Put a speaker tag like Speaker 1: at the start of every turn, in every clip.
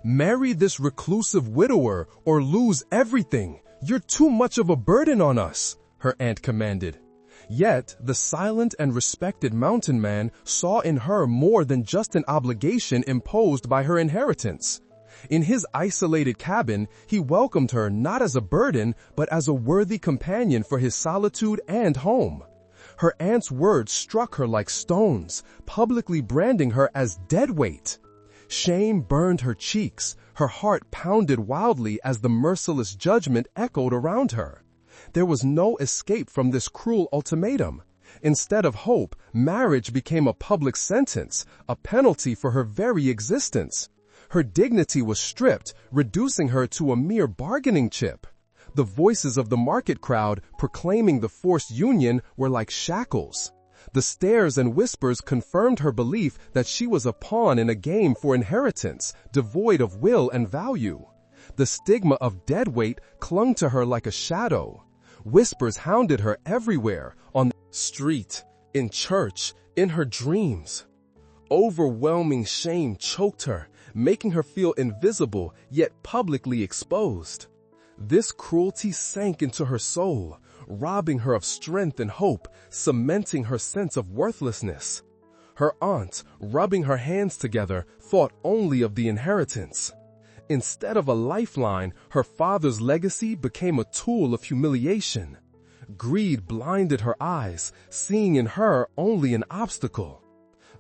Speaker 1: "Marry this reclusive widower or lose everything. You're too much of a burden on us," her aunt commanded. Yet, the silent and respected mountain man saw in her more than just an obligation imposed by her inheritance. In his isolated cabin, he welcomed her not as a burden, but as a worthy companion for his solitude and home. Her aunt's words struck her like stones, publicly branding her as deadweight. Shame burned her cheeks, her heart pounded wildly as the merciless judgment echoed around her. There was no escape from this cruel ultimatum. Instead of hope, marriage became a public sentence, a penalty for her very existence. Her dignity was stripped, reducing her to a mere bargaining chip. The voices of the market crowd proclaiming the forced union were like shackles. The stares and whispers confirmed her belief that she was a pawn in a game for inheritance, devoid of will and value. The stigma of deadweight clung to her like a shadow. Whispers hounded her everywhere, on the street, in church, in her dreams. Overwhelming shame choked her, making her feel invisible yet publicly exposed. This cruelty sank into her soul, robbing her of strength and hope, cementing her sense of worthlessness. Her aunt, rubbing her hands together, thought only of the inheritance. Instead of a lifeline, her father's legacy became a tool of humiliation. Greed blinded her eyes, seeing in her only an obstacle.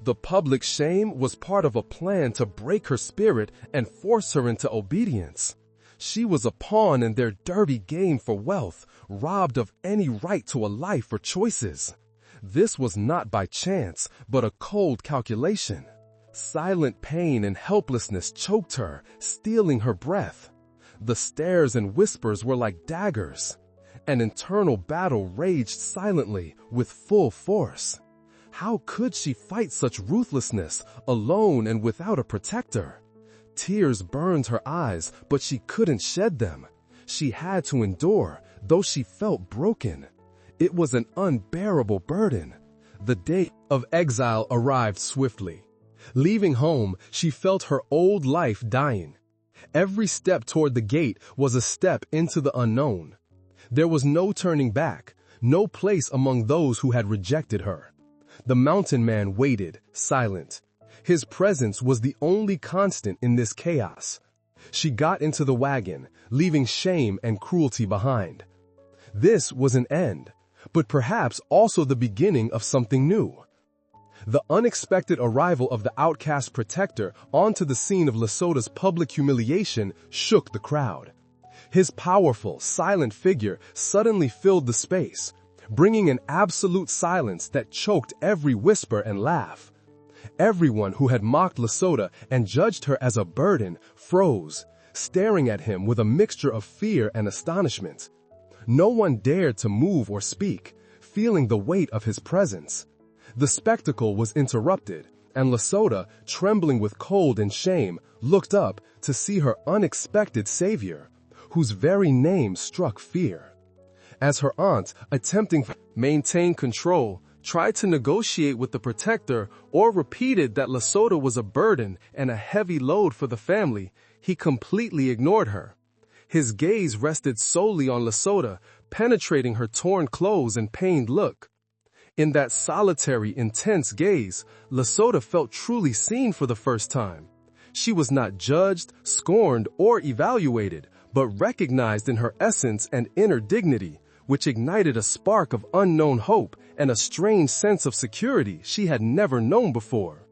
Speaker 1: The public shame was part of a plan to break her spirit and force her into obedience. She was a pawn in their dirty game for wealth, robbed of any right to a life or choices. This was not by chance, but a cold calculation. Silent pain and helplessness choked her, stealing her breath. The stares and whispers were like daggers. An internal battle raged silently, with full force. How could she fight such ruthlessness, alone and without a protector? Tears burned her eyes, but she couldn't shed them. She had to endure, though she felt broken. It was an unbearable burden. The day of exile arrived swiftly. Leaving home, she felt her old life dying. Every step toward the gate was a step into the unknown. There was no turning back, no place among those who had rejected her. The mountain man waited, silent. His presence was the only constant in this chaos. She got into the wagon, leaving shame and cruelty behind. This was an end, but perhaps also the beginning of something new. The unexpected arrival of the outcast protector onto the scene of Lesota's public humiliation shook the crowd. His powerful, silent figure suddenly filled the space, bringing an absolute silence that choked every whisper and laugh. Everyone who had mocked Lesota and judged her as a burden froze, staring at him with a mixture of fear and astonishment. No one dared to move or speak, feeling the weight of his presence. The spectacle was interrupted, and Lesota, trembling with cold and shame, looked up to see her unexpected savior, whose very name struck fear. As her aunt, attempting to maintain control, tried to negotiate with the protector or repeated that Lesota was a burden and a heavy load for the family, he completely ignored her. His gaze rested solely on Lesota, penetrating her torn clothes and pained look. In that solitary, intense gaze, Lesota felt truly seen for the first time. She was not judged, scorned, or evaluated, but recognized in her essence and inner dignity, which ignited a spark of unknown hope and a strange sense of security she had never known before.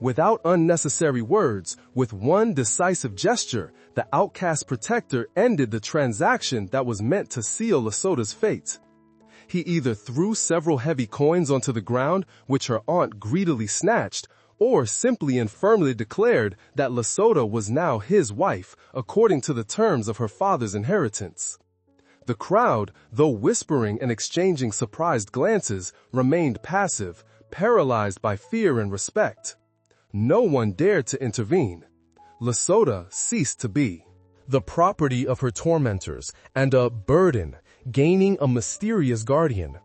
Speaker 1: Without unnecessary words, with one decisive gesture, the outcast protector ended the transaction that was meant to seal Lesota's fate. He either threw several heavy coins onto the ground, which her aunt greedily snatched, or simply and firmly declared that Lesota was now his wife, according to the terms of her father's inheritance. The crowd, though whispering and exchanging surprised glances, remained passive, paralyzed by fear and respect. No one dared to intervene. Lesota ceased to be the property of her tormentors and a burden, gaining a mysterious guardian.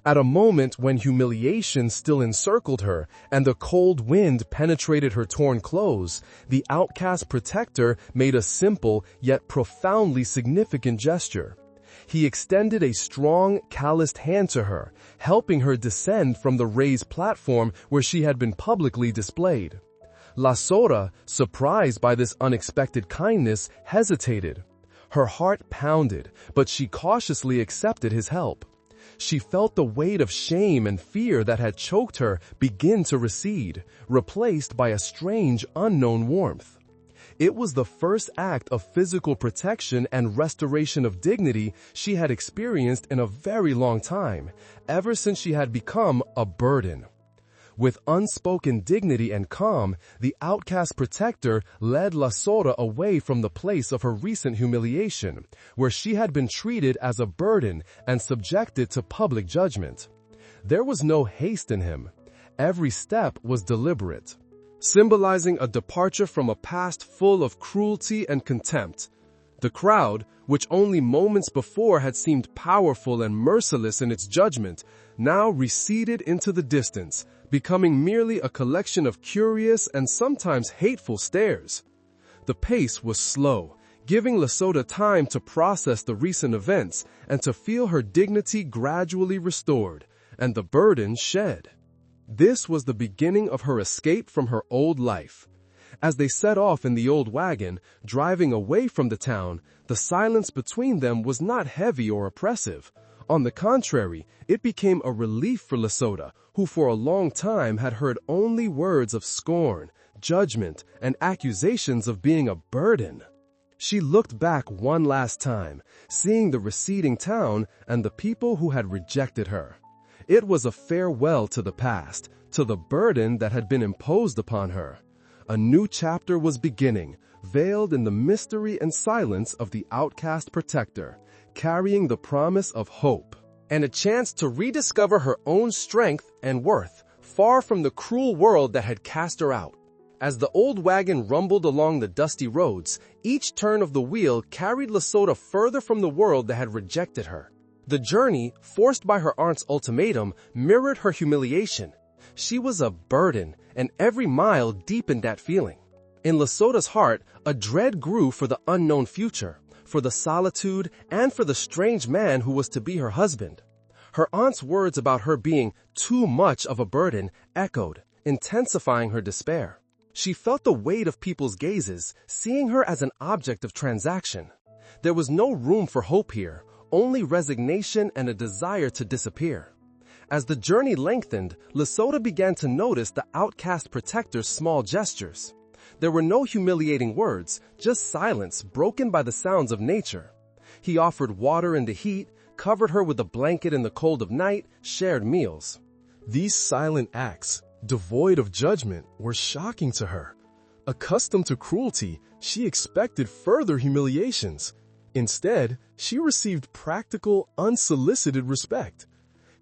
Speaker 1: At a moment when humiliation still encircled her and the cold wind penetrated her torn clothes, the outcast protector made a simple yet profoundly significant gesture. He extended a strong, calloused hand to her, helping her descend from the raised platform where she had been publicly displayed. La Sota, surprised by this unexpected kindness, hesitated. Her heart pounded, but she cautiously accepted his help. She felt the weight of shame and fear that had choked her begin to recede, replaced by a strange, unknown warmth. It was the first act of physical protection and restoration of dignity she had experienced in a very long time, ever since she had become a burden. With unspoken dignity and calm, the outcast protector led La Sota away from the place of her recent humiliation, where she had been treated as a burden and subjected to public judgment. There was no haste in him. Every step was deliberate, symbolizing a departure from a past full of cruelty and contempt. The crowd, which only moments before had seemed powerful and merciless in its judgment, now receded into the distance, becoming merely a collection of curious and sometimes hateful stares. The pace was slow, giving La Sota time to process the recent events and to feel her dignity gradually restored, and the burden shed. This was the beginning of her escape from her old life. As they set off in the old wagon, driving away from the town, the silence between them was not heavy or oppressive. On the contrary, it became a relief for La Sota, who for a long time had heard only words of scorn, judgment, and accusations of being a burden. She looked back one last time, seeing the receding town and the people who had rejected her. It was a farewell to the past, to the burden that had been imposed upon her. A new chapter was beginning, veiled in the mystery and silence of the outcast protector, carrying the promise of hope, and a chance to rediscover her own strength and worth, far from the cruel world that had cast her out. As the old wagon rumbled along the dusty roads, each turn of the wheel carried La Sota further from the world that had rejected her. The journey, forced by her aunt's ultimatum, mirrored her humiliation. She was a burden, and every mile deepened that feeling. In La Sota's heart, a dread grew for the unknown future, for the solitude, and for the strange man who was to be her husband. Her aunt's words about her being too much of a burden echoed, intensifying her despair. She felt the weight of people's gazes, seeing her as an object of transaction. There was no room for hope here, only resignation and a desire to disappear. As the journey lengthened, La Sota began to notice the outcast protector's small gestures. There were no humiliating words, just silence broken by the sounds of nature. He offered water in the heat, covered her with a blanket in the cold of night, shared meals.
Speaker 2: These silent acts, devoid of judgment, were shocking to her. Accustomed to cruelty, she expected further humiliations. Instead, she received practical, unsolicited respect.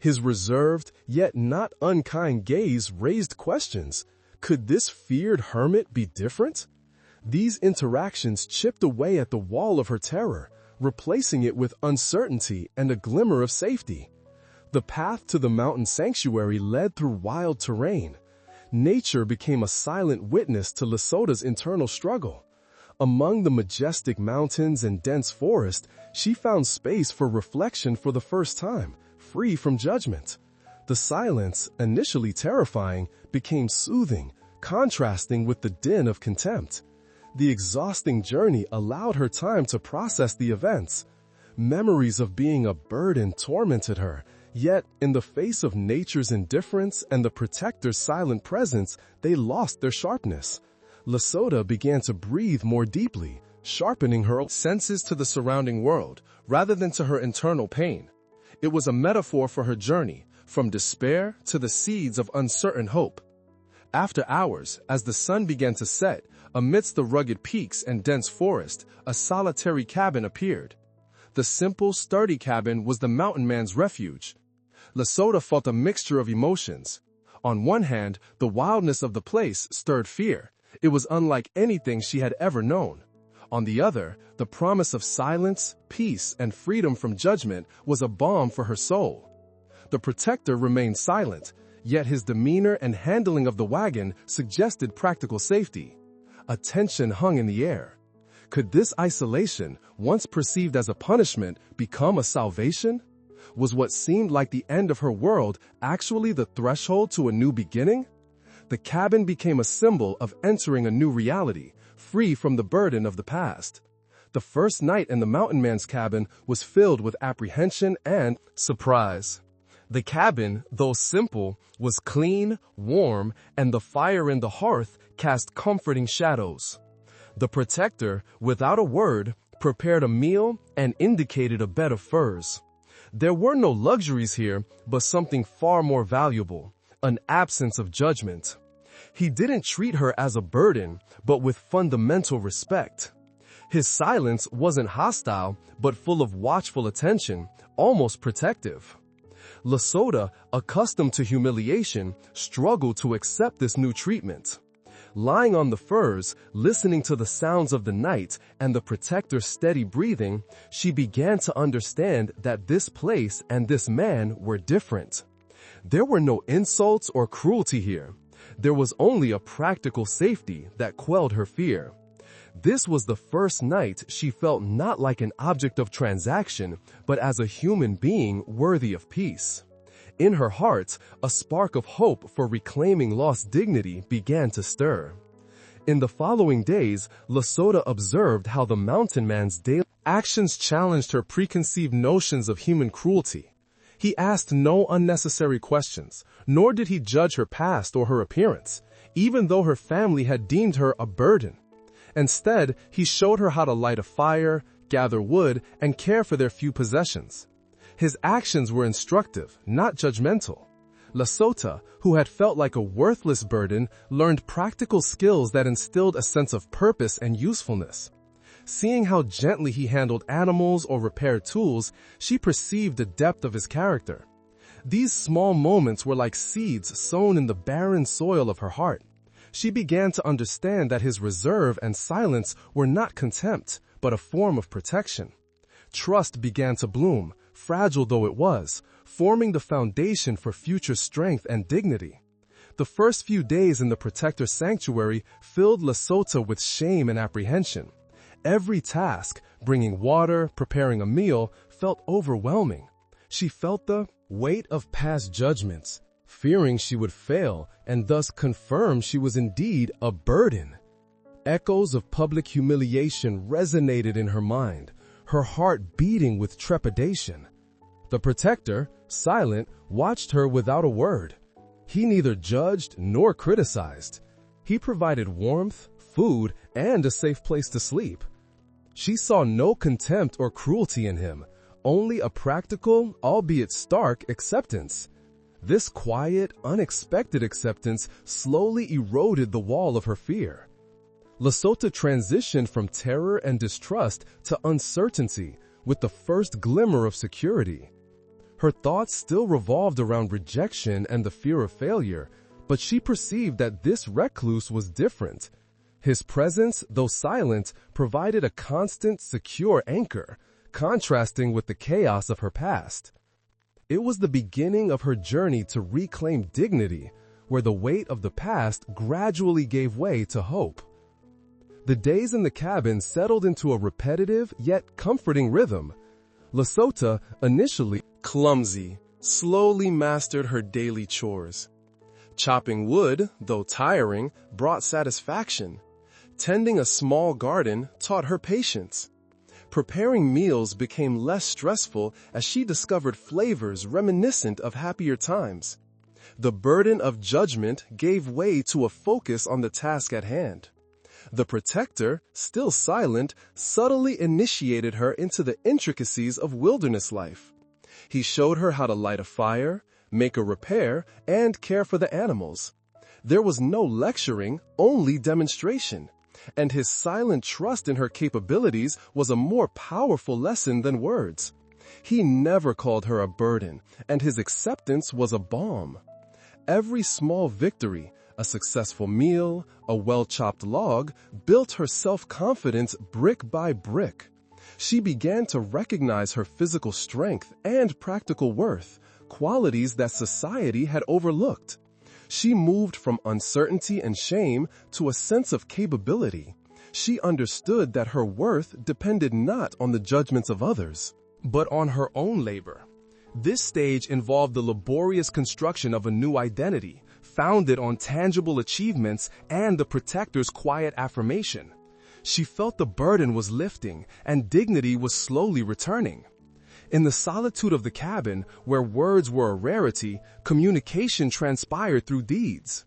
Speaker 2: His reserved, yet not unkind gaze raised questions. Could this feared hermit be different? These interactions chipped away at the wall of her terror, replacing it with uncertainty and a glimmer of safety. The path to the mountain sanctuary led through wild terrain. Nature became a silent witness to La Sota's internal struggle. Among the majestic mountains and dense forest, she found space for reflection for the first time, free from judgment. The silence, initially terrifying, became soothing, contrasting with the din of contempt. The exhausting journey allowed her time to process the events. Memories of being a burden tormented her, yet in the face of nature's indifference and the protector's silent presence, they lost their sharpness. La Sota began to breathe more deeply, sharpening her senses to the surrounding world, rather than to her internal pain. It was a metaphor for her journey, from despair to the seeds of uncertain hope. After hours, as the sun began to set, amidst the rugged peaks and dense forest, a solitary cabin appeared. The simple, sturdy cabin was the mountain man's refuge. La Sota felt a mixture of emotions. On one hand, the wildness of the place stirred fear. It was unlike anything she had ever known. On the other, the promise of silence, peace, and freedom from judgment was a balm for her soul. The protector remained silent, yet his demeanor and handling of the wagon suggested practical safety. A tension hung in the air. Could this isolation, once perceived as a punishment, become a salvation? Was what seemed like the end of her world actually the threshold to a new beginning? The cabin became a symbol of entering a new reality, free from the burden of the past. The first night in the mountain man's cabin was filled with apprehension and surprise. The cabin, though simple, was clean, warm, and the fire in the hearth cast comforting shadows. The protector, without a word, prepared a meal and indicated a bed of furs. There were no luxuries here, but something far more valuable, an absence of judgment. He didn't treat her as a burden, but with fundamental respect. His silence wasn't hostile, but full of watchful attention, almost protective. Lesota, accustomed to humiliation, struggled to accept this new treatment. Lying on the furs, listening to the sounds of the night and the protector's steady breathing, she began to understand that this place and this man were different. There were no insults or cruelty here. There was only a practical safety that quelled her fear. This was the first night she felt not like an object of transaction, but as a human being worthy of peace. In her heart, a spark of hope for reclaiming lost dignity began to stir. In the following days, Lesota observed how the mountain man's daily actions challenged her preconceived notions of human cruelty. He asked no unnecessary questions, nor did he judge her past or her appearance, even though her family had deemed her a burden. Instead, he showed her how to light a fire, gather wood, and care for their few possessions. His actions were instructive, not judgmental. Lesota, who had felt like a worthless burden, learned practical skills that instilled a sense of purpose and usefulness. Seeing how gently he handled animals or repaired tools, she perceived the depth of his character. These small moments were like seeds sown in the barren soil of her heart. She began to understand that his reserve and silence were not contempt, but a form of protection. Trust began to bloom, fragile though it was, forming the foundation for future strength and dignity. The first few days in the protector's sanctuary filled Lesota with shame and apprehension. Every task, bringing water, preparing a meal, felt overwhelming. She felt the weight of past judgments, fearing she would fail and thus confirm she was indeed a burden. Echoes of public humiliation resonated in her mind, her heart beating with trepidation. The protector, silent, watched her without a word. He neither judged nor criticized. He provided warmth, food, and a safe place to sleep. She saw no contempt or cruelty in him, only a practical, albeit stark, acceptance. This quiet, unexpected acceptance slowly eroded the wall of her fear. Lesota transitioned from terror and distrust to uncertainty with the first glimmer of security. Her thoughts still revolved around rejection and the fear of failure, but she perceived that this recluse was different. His presence, though silent, provided a constant, secure anchor, contrasting with the chaos of her past. It was the beginning of her journey to reclaim dignity, where the weight of the past gradually gave way to hope. The days in the cabin settled into a repetitive yet comforting rhythm. Lesota, initially clumsy, slowly mastered her daily chores. Chopping wood, though tiring, brought satisfaction. Tending a small garden taught her patience. Preparing meals became less stressful as she discovered flavors reminiscent of happier times. The burden of judgment gave way to a focus on the task at hand. The protector, still silent, subtly initiated her into the intricacies of wilderness life. He showed her how to light a fire, make a repair, and care for the animals. There was no lecturing, only demonstration. And his silent trust in her capabilities was a more powerful lesson than words. He never called her a burden, and his acceptance was a balm. Every small victory, a successful meal, a well-chopped log, built her self-confidence brick by brick. She began to recognize her physical strength and practical worth, qualities that society had overlooked. She moved from uncertainty and shame to a sense of capability. She understood that her worth depended not on the judgments of others, but on her own labor. This stage involved the laborious construction of a new identity, founded on tangible achievements and the protector's quiet affirmation. She felt the burden was lifting and dignity was slowly returning. In the solitude of the cabin, where words were a rarity, communication transpired through deeds.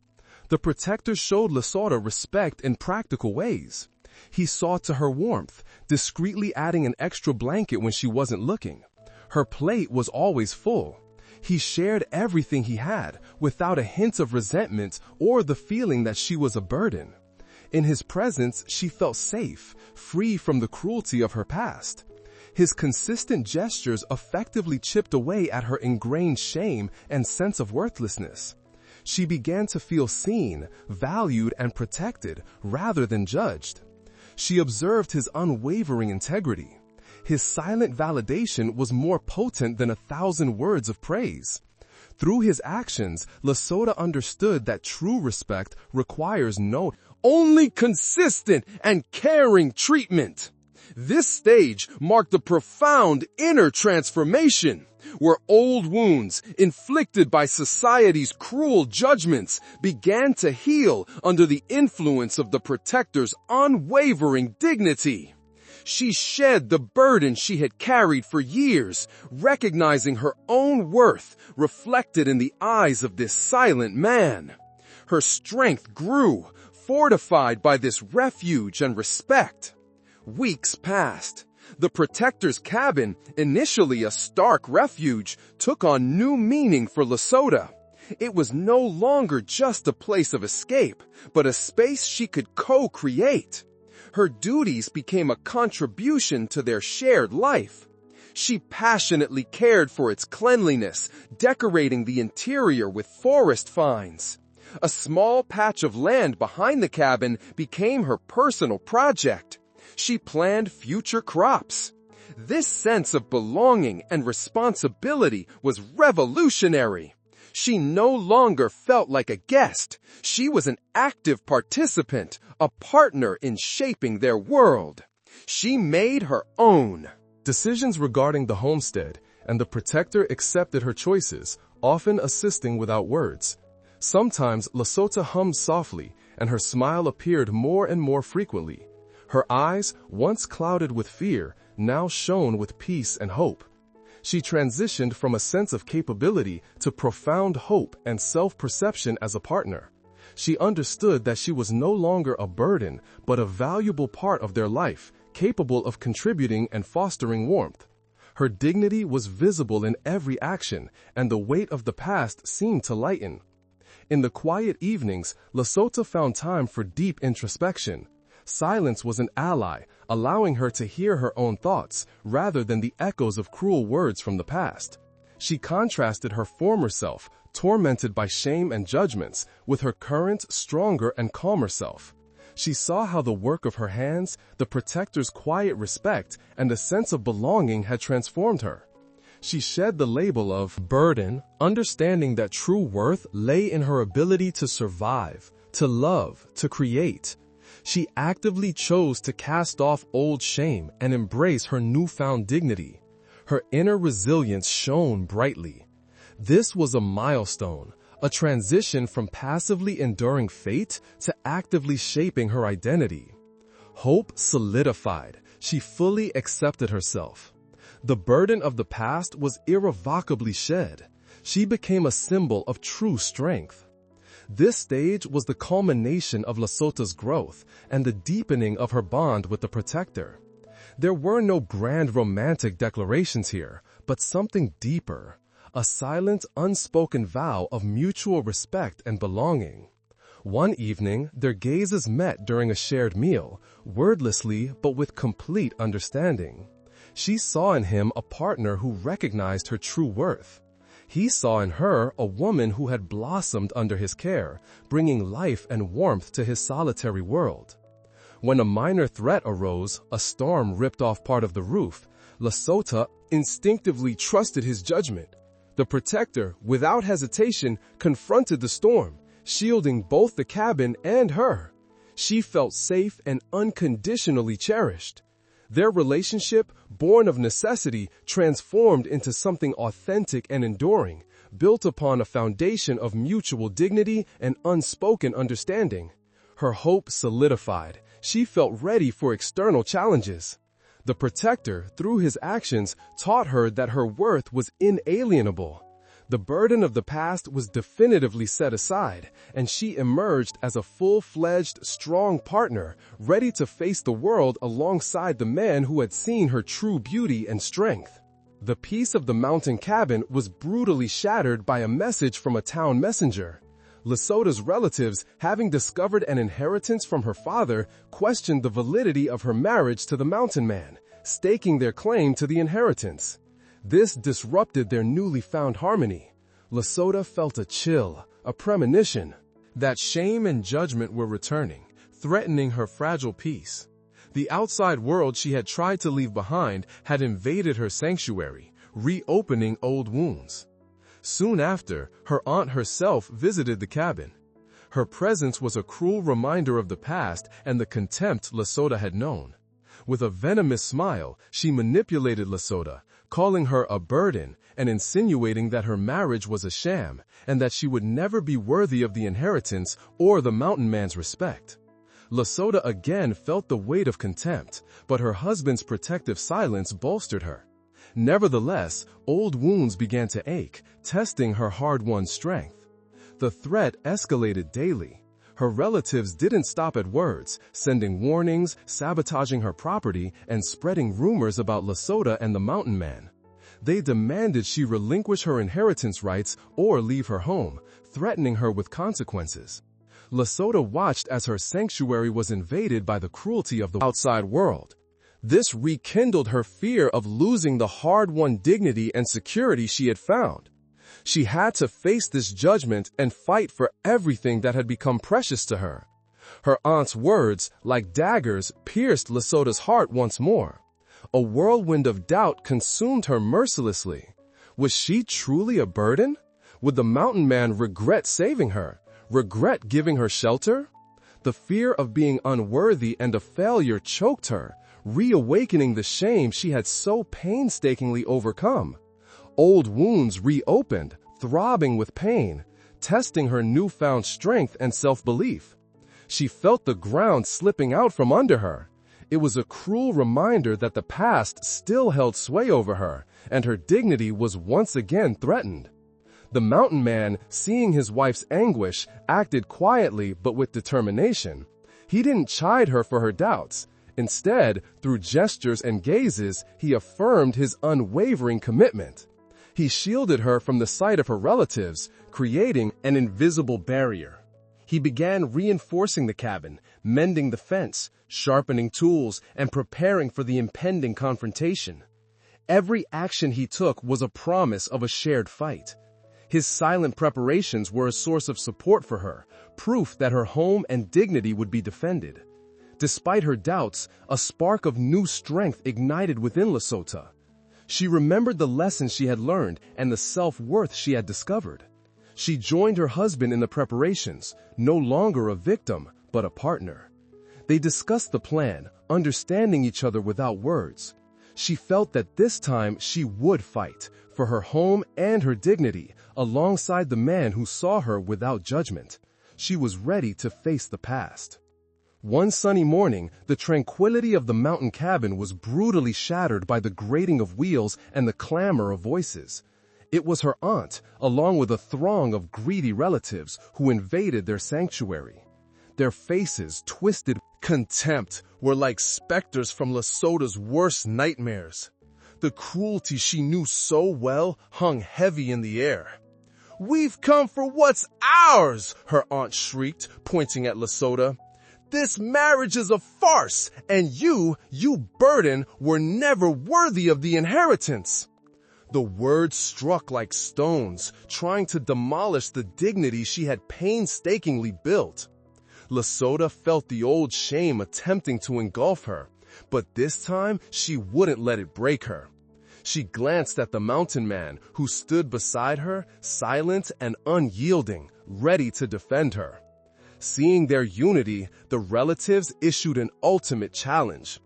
Speaker 2: The protector showed Lesota respect in practical ways. He saw to her warmth, discreetly adding an extra blanket when she wasn't looking. Her plate was always full. He shared everything he had, without a hint of resentment or the feeling that she was a burden. In his presence, she felt safe, free from the cruelty of her past. His consistent gestures effectively chipped away at her ingrained shame and sense of worthlessness. She began to feel seen, valued, and protected, rather than judged. She observed his unwavering integrity. His silent validation was more potent than 1,000 words of praise. Through his actions, Lesota understood that true respect requires only consistent and caring treatment. This stage marked a profound inner transformation, where old wounds inflicted by society's cruel judgments began to heal under the influence of the protector's unwavering dignity. She shed the burden she had carried for years, recognizing her own worth reflected in the eyes of this silent man. Her strength grew, fortified by this refuge and respect. Weeks passed. The protector's cabin, initially a stark refuge, took on new meaning for Lesota. It was no longer just a place of escape, but a space she could co-create. Her duties became a contribution to their shared life. She passionately cared for its cleanliness, decorating the interior with forest finds. A small patch of land behind the cabin became her personal project. She planned future crops. This sense of belonging and responsibility was revolutionary. She no longer felt like a guest. She was an active participant, a partner in shaping their world. She made her own
Speaker 1: decisions regarding the homestead, and the protector accepted her choices, often assisting without words. Sometimes Lesota hummed softly, and her smile appeared more and more frequently. Her eyes, once clouded with fear, now shone with peace and hope. She transitioned from a sense of capability to profound hope and self-perception as a partner. She understood that she was no longer a burden, but a valuable part of their life, capable of contributing and fostering warmth. Her dignity was visible in every action, and the weight of the past seemed to lighten. In the quiet evenings, Lesota found time for deep introspection. Silence was an ally, allowing her to hear her own thoughts, rather than the echoes of cruel words from the past. She contrasted her former self, tormented by shame and judgments, with her current, stronger and calmer self. She saw how the work of her hands, the protector's quiet respect, and a sense of belonging had transformed her. She shed the label of burden, understanding that true worth lay in her ability to survive, to love, to create. She actively chose to cast off old shame and embrace her newfound dignity. Her inner resilience shone brightly. This was a milestone, a transition from passively enduring fate to actively shaping her identity. Hope solidified. She fully accepted herself. The burden of the past was irrevocably shed. She became a symbol of true strength. This stage was the culmination of Lesota's growth and the deepening of her bond with the protector. There were no grand romantic declarations here, but something deeper, a silent, unspoken vow of mutual respect and belonging. One evening, their gazes met during a shared meal, wordlessly but with complete understanding. She saw in him a partner who recognized her true worth. He saw in her a woman who had blossomed under his care, bringing life and warmth to his solitary world. When a minor threat arose, a storm ripped off part of the roof, Lesota instinctively trusted his judgment.
Speaker 2: The protector, without hesitation, confronted the storm, shielding both the cabin and her. She felt safe and unconditionally cherished. Their relationship, born of necessity, transformed into something authentic and enduring, built upon a foundation of mutual dignity and unspoken understanding. Her hope solidified. She felt ready for external challenges. The protector, through his actions, taught her that her worth was inalienable. The burden of the past was definitively set aside, and she emerged as a full-fledged, strong partner, ready to face the world alongside the man who had seen her true beauty and strength. The peace of the mountain cabin was brutally shattered by a message from a town messenger. Lesota's relatives, having discovered an inheritance from her father, questioned the validity of her marriage to the mountain man, staking their claim to the inheritance. This disrupted their newly found harmony. Lesota felt a chill, a premonition, that shame and judgment were returning, threatening her fragile peace. The outside world she had tried to leave behind had invaded her sanctuary, reopening old wounds. Soon after, her aunt herself visited the cabin. Her presence was a cruel reminder of the past and the contempt Lesota had known. With a venomous smile, she manipulated Lesota, calling her a burden and insinuating that her marriage was a sham and that she would never be worthy of the inheritance or the mountain man's respect. Lesota again felt the weight of contempt, but her husband's protective silence bolstered her. Nevertheless, old wounds began to ache, testing her hard-won strength. The threat escalated daily. Her relatives didn't stop at words, sending warnings, sabotaging her property, and spreading rumors about Lesota and the mountain man. They demanded she relinquish her inheritance rights or leave her home, threatening her with consequences. Lesota watched as her sanctuary was invaded by the cruelty of the outside world. This rekindled her fear of losing the hard-won dignity and security she had found. She had to face this judgment and fight for everything that had become precious to her. Her aunt's words, like daggers, pierced Lesota's heart once more. A whirlwind of doubt consumed her mercilessly. Was she truly a burden? Would the mountain man regret saving her, regret giving her shelter? The fear of being unworthy and a failure choked her, reawakening the shame she had so painstakingly overcome. Old wounds reopened, throbbing with pain, testing her newfound strength and self-belief. She felt the ground slipping out from under her. It was a cruel reminder that the past still held sway over her, and her dignity was once again threatened. The mountain man, seeing his wife's anguish, acted quietly but with determination. He didn't chide her for her doubts. Instead, through gestures and gazes, he affirmed his unwavering commitment. He shielded her from the sight of her relatives, creating an invisible barrier. He began reinforcing the cabin, mending the fence, sharpening tools, and preparing for the impending confrontation. Every action he took was a promise of a shared fight. His silent preparations were a source of support for her, proof that her home and dignity would be defended. Despite her doubts, a spark of new strength ignited within Lesota. She remembered the lessons she had learned and the self-worth she had discovered. She joined her husband in the preparations, no longer a victim, but a partner. They discussed the plan, understanding each other without words. She felt that this time she would fight, for her home and her dignity, alongside the man who saw her without judgment. She was ready to face the past. One sunny morning, the tranquility of the mountain cabin was brutally shattered by the grating of wheels and the clamor of voices. It was her aunt, along with a throng of greedy relatives, who invaded their sanctuary. Their faces, twisted contempt, were like specters from Lesota's worst nightmares. The cruelty she knew so well hung heavy in the air. "We've come for what's ours!" her aunt shrieked, pointing at Lesota. "This marriage is a farce, and you burden, were never worthy of the inheritance." The words struck like stones, trying to demolish the dignity she had painstakingly built. Lesota felt the old shame attempting to engulf her, but this time she wouldn't let it break her. She glanced at the mountain man, who stood beside her, silent and unyielding, ready to defend her. Seeing their unity, the relatives issued an ultimate challenge.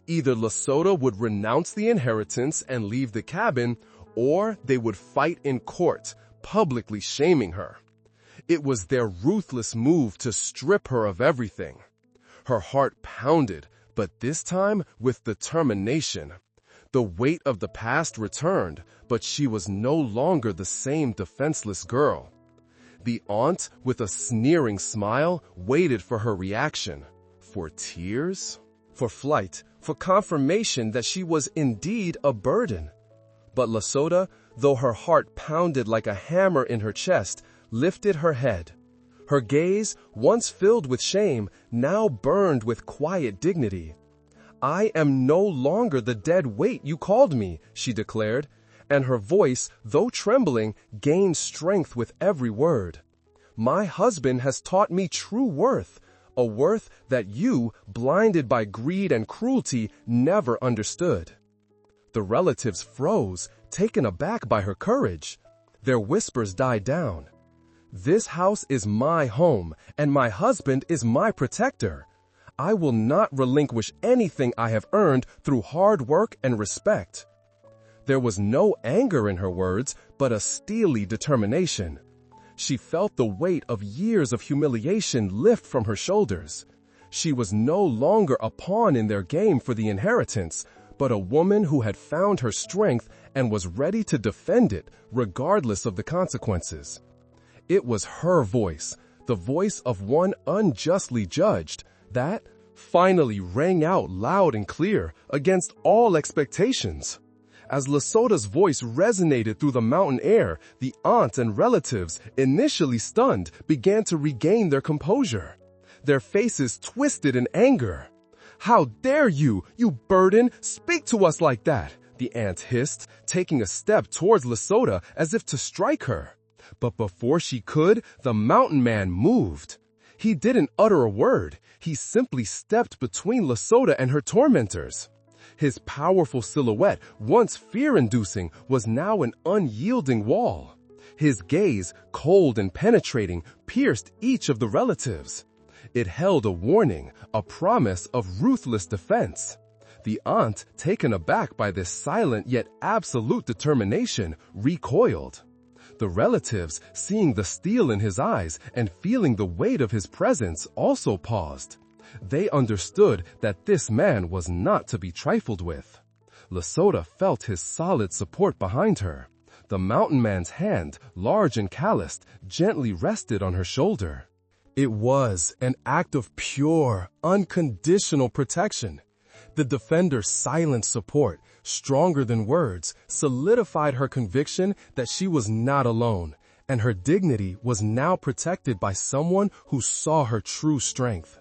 Speaker 2: Either Lesota would renounce the inheritance and leave the cabin, or they would fight in court, publicly shaming her. It was their ruthless move to strip her of everything. Her heart pounded, but this time with determination. The weight of the past returned, but she was no longer the same defenseless girl. The aunt, with a sneering smile, waited for her reaction. For tears? For flight? For confirmation that she was indeed a burden? But Lesota, though her heart pounded like a hammer in her chest, lifted her head. Her gaze, once filled with shame, now burned with quiet dignity. "I am no longer the dead weight you called me," she declared, and her voice, though trembling, gained strength with every word. "My husband has taught me true worth, a worth that you, blinded by greed and cruelty, never understood." The relatives froze, taken aback by her courage. Their whispers died down. "This house is my home, and my husband is my protector. I will not relinquish anything I have earned through hard work and respect." There was no anger in her words, but a steely determination. She felt the weight of years of humiliation lift from her shoulders. She was no longer a pawn in their game for the inheritance, but a woman who had found her strength and was ready to defend it, regardless of the consequences. It was her voice, the voice of one unjustly judged, that finally rang out loud and clear against all expectations. As Lesota's voice resonated through the mountain air, the aunt and relatives, initially stunned, began to regain their composure. Their faces twisted in anger. "How dare you, you burden, speak to us like that?" the aunt hissed, taking a step towards Lesota as if to strike her. But before she could, the mountain man moved. He didn't utter a word. He simply stepped between Lesota and her tormentors. His powerful silhouette, once fear-inducing, was now an unyielding wall. His gaze, cold and penetrating, pierced each of the relatives. It held a warning, a promise of ruthless defense. The aunt, taken aback by this silent yet absolute determination, recoiled. The relatives, seeing the steel in his eyes and feeling the weight of his presence, also paused. They understood that this man was not to be trifled with. Lesota felt his solid support behind her. The mountain man's hand, large and calloused, gently rested on her shoulder. It was an act of pure, unconditional protection. The defender's silent support, stronger than words, solidified her conviction that she was not alone, and her dignity was now protected by someone who saw her true strength.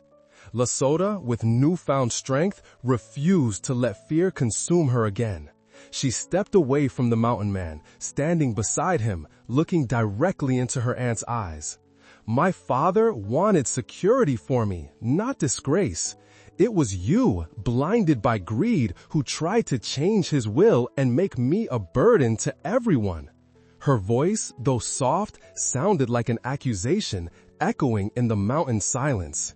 Speaker 2: Lesota, with newfound strength, refused to let fear consume her again. She stepped away from the mountain man, standing beside him, looking directly into her aunt's eyes. "My father wanted security for me, not disgrace. It was you, blinded by greed, who tried to change his will and make me a burden to everyone." Her voice, though soft, sounded like an accusation, echoing in the mountain silence.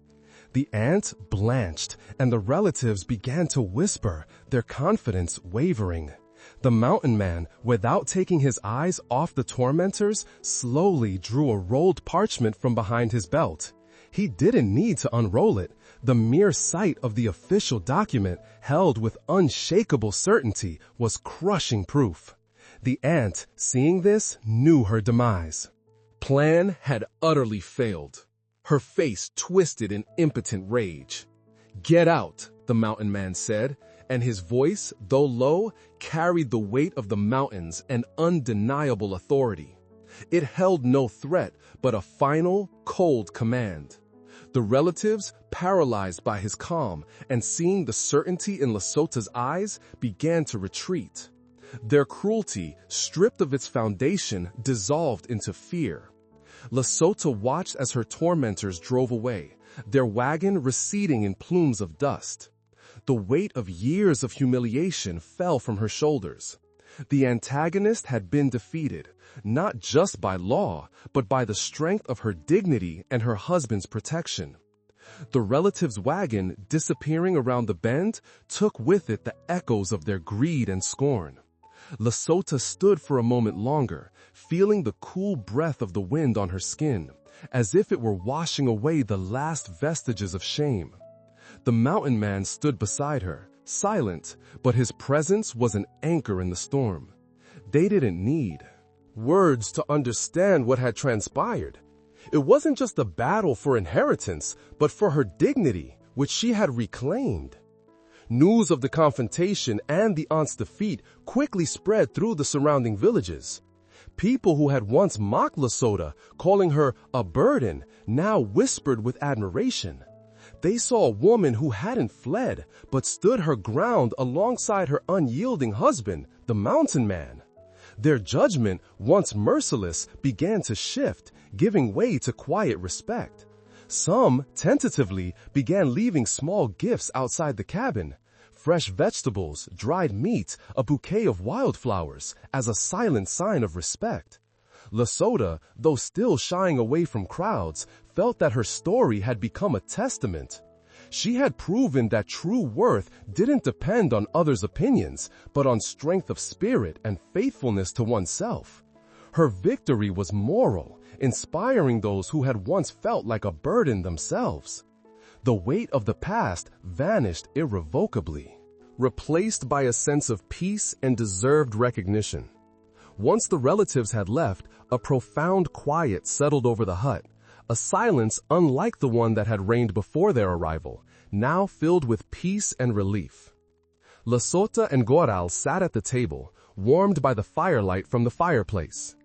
Speaker 2: The aunt blanched, and the relatives began to whisper, their confidence wavering. The mountain man, without taking his eyes off the tormentors, slowly drew a rolled parchment from behind his belt. He didn't need to unroll it. The mere sight of the official document, held with unshakable certainty, was crushing proof. The aunt, seeing this, knew her demise. Plan had utterly failed. Her face twisted in impotent rage. "Get out," the mountain man said, and his voice, though low, carried the weight of the mountains and undeniable authority. It held no threat, but a final, cold command. The relatives, paralyzed by his calm and seeing the certainty in Lesota's eyes, began to retreat. Their cruelty, stripped of its foundation, dissolved into fear. Lesota watched as her tormentors drove away, their wagon receding in plumes of dust. The weight of years of humiliation fell from her shoulders. The antagonist had been defeated, not just by law, but by the strength of her dignity and her husband's protection. The relatives' wagon, disappearing around the bend, took with it the echoes of their greed and scorn. Lesota stood for a moment longer, feeling the cool breath of the wind on her skin, as if it were washing away the last vestiges of shame. The mountain man stood beside her, silent, but his presence was an anchor in the storm. They didn't need words to understand what had transpired. It wasn't just a battle for inheritance, but for her dignity, which she had reclaimed. News of the confrontation and the aunt's defeat quickly spread through the surrounding villages. People who had once mocked Lesota, calling her a burden, now whispered with admiration. They saw a woman who hadn't fled, but stood her ground alongside her unyielding husband, the mountain man. Their judgment, once merciless, began to shift, giving way to quiet respect. Some, tentatively, began leaving small gifts outside the cabin: fresh vegetables, dried meat, a bouquet of wildflowers, as a silent sign of respect. Lesota, though still shying away from crowds, felt that her story had become a testament. She had proven that true worth didn't depend on others' opinions, but on strength of spirit and faithfulness to oneself. Her victory was moral, inspiring those who had once felt like a burden themselves. The weight of the past vanished irrevocably, replaced by a sense of peace and deserved recognition. Once the relatives had left, a profound quiet settled over the hut, a silence unlike the one that had reigned before their arrival, now filled with peace and relief. Lesota and Goral sat at the table, warmed by the firelight from the fireplace.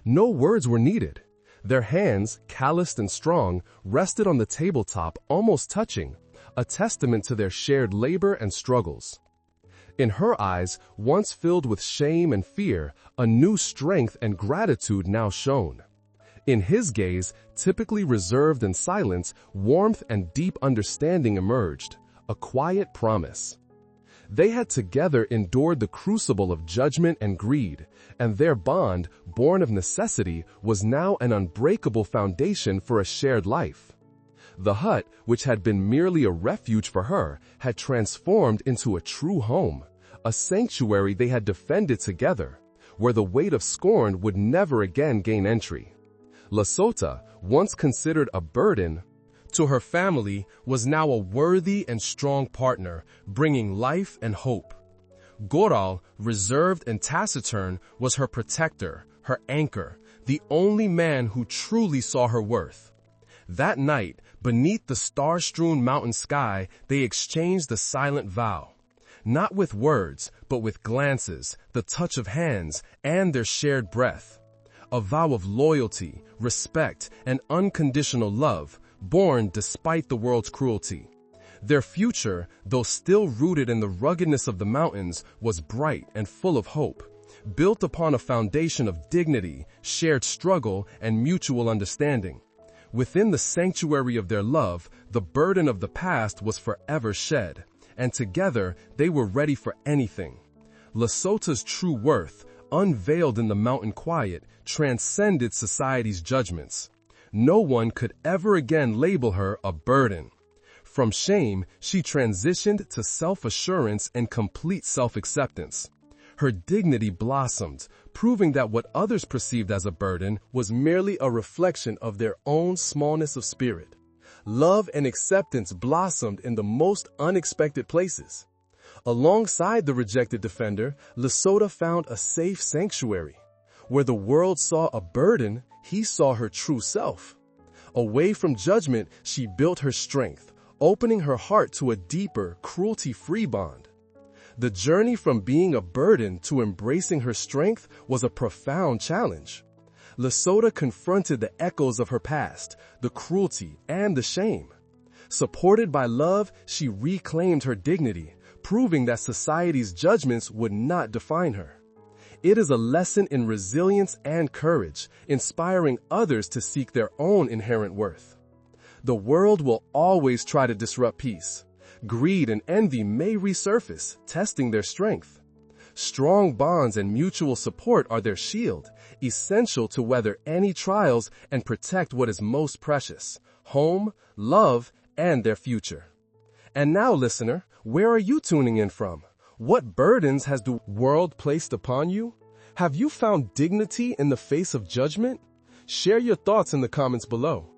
Speaker 2: No words were needed. Their hands, calloused and strong, rested on the tabletop, almost touching, a testament to their shared labor and struggles. In her eyes, once filled with shame and fear, a new strength and gratitude now shone. In his gaze, typically reserved and silent, warmth and deep understanding emerged, a quiet promise. They had together endured the crucible of judgment and greed, and their bond, born of necessity, was now an unbreakable foundation for a shared life. The hut, which had been merely a refuge for her, had transformed into a true home, a sanctuary they had defended together, where the weight of scorn would never again gain entry. Lesota, once considered a burden to her family, was now a worthy and strong partner, bringing life and hope. Goral, reserved and taciturn, was her protector, her anchor, the only man who truly saw her worth. That night, beneath the star-strewn mountain sky, they exchanged the silent vow. Not with words, but with glances, the touch of hands, and their shared breath. A vow of loyalty, respect, and unconditional love, born despite the world's cruelty. Their future, though still rooted in the ruggedness of the mountains, was bright and full of hope, built upon a foundation of dignity, shared struggle, and mutual understanding. Within the sanctuary of their love, the burden of the past was forever shed, and together they were ready for anything. Lesota's true worth, unveiled in the mountain quiet, transcended society's judgments. No one could ever again label her a burden. From shame, she transitioned to self-assurance and complete self-acceptance. Her dignity blossomed, proving that what others perceived as a burden was merely a reflection of their own smallness of spirit. Love and acceptance blossomed in the most unexpected places. Alongside the rejected defender, Lesota found a safe sanctuary. Where the world saw a burden, he saw her true self. Away from judgment, she built her strength, opening her heart to a deeper, cruelty-free bond. The journey from being a burden to embracing her strength was a profound challenge. Lesota confronted the echoes of her past, the cruelty and the shame. Supported by love, she reclaimed her dignity, proving that society's judgments would not define her. It is a lesson in resilience and courage, inspiring others to seek their own inherent worth. The world will always try to disrupt peace. Greed and envy may resurface, testing their strength. Strong bonds and mutual support are their shield, essential to weather any trials and protect what is most precious: home, love, and their future. And now, listener, where are you tuning in from? What burdens has the world placed upon you? Have you found dignity in the face of judgment? Share your thoughts in the comments below.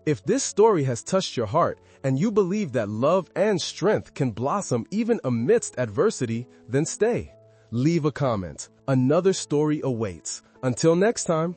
Speaker 2: If this story has touched your heart and you believe that love and strength can blossom even amidst adversity, then stay. Leave a comment. Another story awaits. Until next time.